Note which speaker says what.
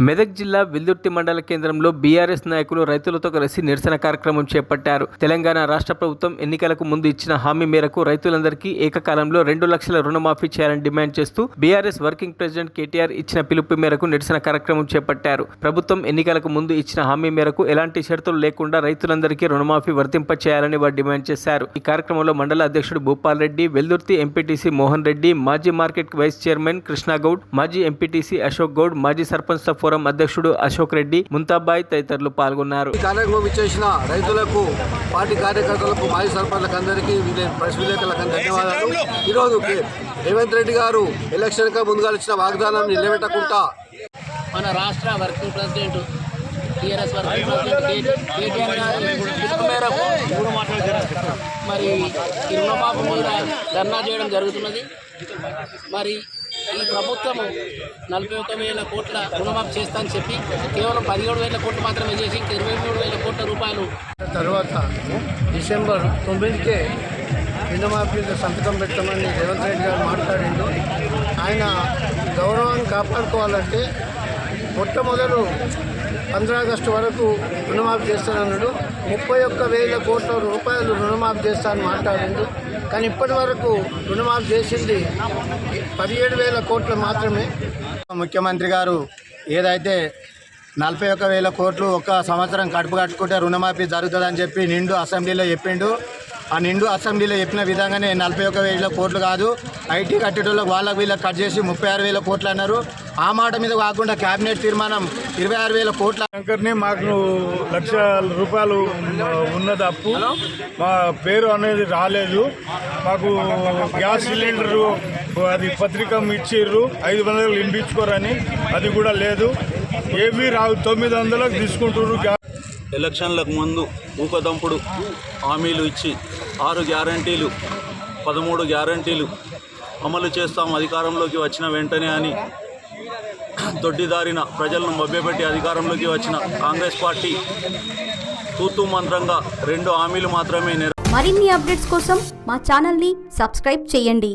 Speaker 1: మెదక్ జిల్లా వెల్దుర్తి మండల కేంద్రంలో బీఆర్ఎస్ నాయకులు రైతులతో కలిసి నిరసన కార్యక్రమం చేపట్టారు. తెలంగాణ రాష్ట్ర ప్రభుత్వం ఎన్నికలకు ముందు ఇచ్చిన హామీ మేరకు రైతులందరికీ ఏకకాలంలో 2 లక్షల రుణమాఫీ చేయాలని డిమాండ్ చేస్తూ బీఆర్ఎస్ వర్కింగ్ ప్రెసిడెంట్ కేటీఆర్ ఇచ్చిన పిలుపు మేరకు నిరసన కార్యక్రమం చేపట్టారు. ప్రభుత్వం ఎన్నికలకు ముందు ఇచ్చిన హామీ మేరకు ఎలాంటి షరతులు లేకుండా రైతులందరికీ రుణమాఫీ వర్తింప చేయాలని వారు డిమాండ్ చేశారు. ఈ కార్యక్రమంలో మండల అధ్యక్షుడు భూపాల్ రెడ్డి, వెల్దుర్తి ఎంపీటీసీ మోహన్ రెడ్డి, మాజీ మార్కెట్ వైస్ చైర్మన్ కృష్ణగౌడ్, మాజీ ఎంపీటీసీ అశోక్ గౌడ్, మాజీ సర్పంచ్ ఫోరం అధ్యక్షుడు అశోక్ రెడ్డి, ముంతాబాయ్ తదితరులు పాల్గొన్నారు.
Speaker 2: కార్యక్రమం ఇచ్చేసిన రైతులకు, పార్టీ కార్యకర్తలకు, మాజీ సర్పంచ్లకు అందరికీ, ప్రెస్ విలేకరులకు ధన్యవాదాలు. ఈరోజు రేవంత్ రెడ్డి గారు ఎలక్షన్ గా ముందుగా ఇచ్చిన వాగ్దానాన్ని నిలబెట్టకుండా
Speaker 3: మన రాష్ట్ర working president TRS working president KTR గారి పిలుపు మేరకు మరి ఈ రుణమాఫీ మీద ధర్నా చేయడం జరుగుతున్నది. మరి ఈ ప్రభుత్వము 41,000 కోట్ల రుణమాఫీ చేస్తా అని చెప్పి కేవలం 17,000 కోట్లు మాత్రమే చేసి 23,000 కోట్ల రూపాయలు
Speaker 2: తర్వాత డిసెంబర్ 9కే రుణమాఫీ సంతకం పెట్టమని రేవంత్ రెడ్డి గారు మాట్లాడిండు. ఆయన గౌరవాన్ని కాపాడుకోవాలంటే మొట్టమొదలు 15 ఆగస్టు వరకు రుణమాఫీ చేస్తానన్నాడు. 31,000 కోట్ల రూపాయలు రుణమాఫీ చేస్తానని మాట్లాడిండు. కానీ ఇప్పటి వరకు రుణమాఫీ చేసింది 17,000 కోట్లు మాత్రమే. ముఖ్యమంత్రి గారు ఏదైతే 41,000 కోట్లు ఒక సంవత్సరం కడుపు కట్టుకుంటే రుణమాఫీ జరుగుతుందని చెప్పి నిండు అసెంబ్లీలో చెప్పిండు. ఆ నిండు అసెంబ్లీలో చెప్పిన విధంగానే 41,000 కోట్లు కాదు, ఐటీ కట్టేటోళ్ళకి వాళ్ళకి వీళ్ళకి కట్ చేసి 36,000 కోట్లు అన్నారు. ఆ మాట మీద కాకుండా కేబినెట్ తీర్మానం 26,000 కోట్ల
Speaker 4: శంకర్ని మాకు 1,00,000 రూపాయలు ఉన్నది అప్పు, మా పేరు అనేది రాలేదు. మాకు గ్యాస్ సిలిండరు అది పత్రిక ఇచ్చిర్రు 500 ఇంపించుకోరని, అది కూడా లేదు. ఏమీ రావు, 900లకు తీసుకుంటున్నారు.
Speaker 5: ఎలక్షన్లకు ముందు ఊకదంపుడు హామీలు ఇచ్చి 6 గ్యారంటీలు 13 గ్యారంటీలు అమలు చేస్తాం అధికారంలోకి వచ్చిన వెంటనే అని దొడ్డిదారిన ప్రజలను మభ్యపెట్టి అధికారంలోకి వచ్చిన కాంగ్రెస్ పార్టీ తూతూ మంత్రంగా 2 హామీలు మాత్రమే
Speaker 6: మరిన్ని అప్డేట్స్ కోసం మా ఛానల్ని సబ్స్క్రైబ్ చేయండి.